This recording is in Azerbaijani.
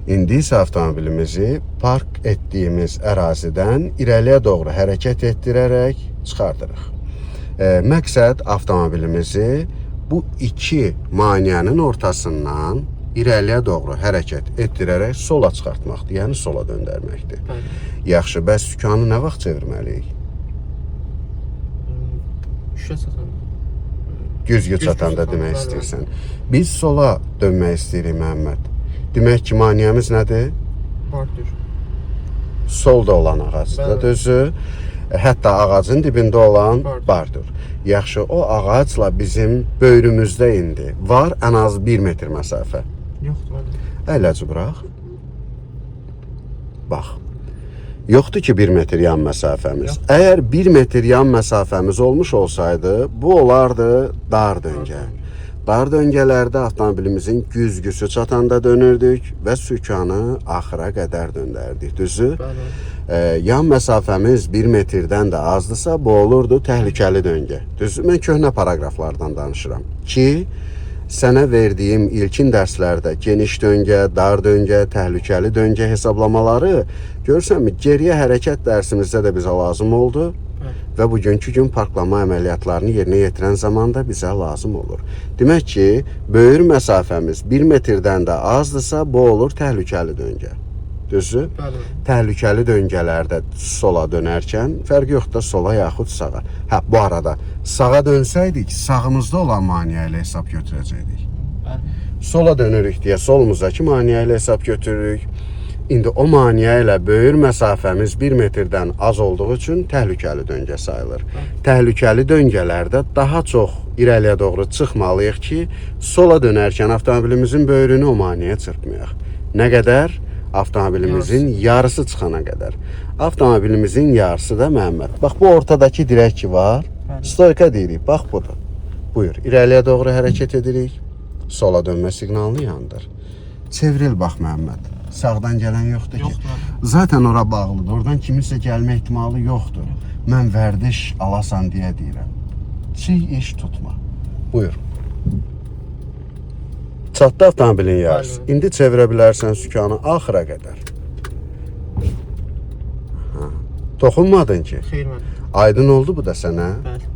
İndi isə avtomobilimizi park etdiyimiz ərazidən irəliyə doğru hərəkət etdirərək çıxardırıq. Məqsəd avtomobilimizi bu iki maneənin ortasından irəliyə doğru hərəkət etdirərək sola çıxartmaqdır, yəni sola döndərməkdir. Yaxşı, bəs sükanı nə vaxt çevirməliyik? Şüşə çatanda. Güzgü çatanda demək istəyirsən. Biz sola dönmək istəyirik, Məhəmməd. Demək ki, maneəmiz nədir? Bardır. Solda olan ağacdır, düzü. Hətta ağacın dibində olan bardır. Yaxşı, o ağacla bizim böyrümüzdə indi var ən az 1 metr məsafə. Yoxdur. Əyləci burax. Bax. Yoxdur ki 1 metr yan məsafəmiz. Əgər 1 metr yan məsafəmiz olmuş olsaydı, bu olardı dar döngə. Dar döngələrdə avtomobilimizin güzgüsü çatanda dönürdük və sükanı axıra qədər döndərdik, düzü? Yan məsafəmiz 1 metrdən də azdırsa, bu olurdu təhlükəli döngə. Düzü, mən köhnə paraqraflardan danışıram ki, sənə verdiyim ilkin dərslərdə geniş döngə, dar döngə, təhlükəli döngə hesablamaları görsənmi, geriyə hərəkət dərsimizdə də bizə lazım oldu və bugünkü gün parklama əməliyyatlarını yerinə yetirən zaman da bizə lazım olur. Demək ki, böyür məsafəmiz 1 metrdən də azdırsa, bu olur təhlükəli döngə. Düzü? Təhlükəli döngələrdə sola dönərkən fərq yoxdur sola yaxud sağa. Bu arada sağa dönsəydik, sağımızda olan maneə ilə hesab götürəcəkdik. Sola dönürük deyə solumuzdakı maneə ilə hesab götürürük. İndi o maneə ilə böyür məsafəmiz 1 metrdən az olduğu üçün təhlükəli döngə sayılır. Təhlükəli döngələrdə daha çox irəliyə doğru çıxmalıyıq ki, sola dönərkən avtomobilimizin böyrünü o maneəyə çırpmayaq. Nə qədər? Avtomobilimizin yarısı çıxana qədər. Avtomobilimizin yarısı da Məhəmməd. Bax, bu ortadakı dirək ki var, stoyka deyirik, bax budur. Buyur, irəliyə doğru hərəkət edirik, sola dönmə siqnalını yandır. Çevril bax Məhəmməd. Sağdan gələn yoxdur ki. Zaten ora bağlıdır. Oradan kiminsə gəlmə ehtimalı yoxdur. Mən vərdiş alasan deyə deyirəm. Çiy iş tutma. Buyur. Çatdı avtomobilin yarısı. İndi çevirə bilərsən sükanı axıra qədər. Toxunmadın ki. Xeyr, mən. Aydın oldu bu da sənə? Bəli.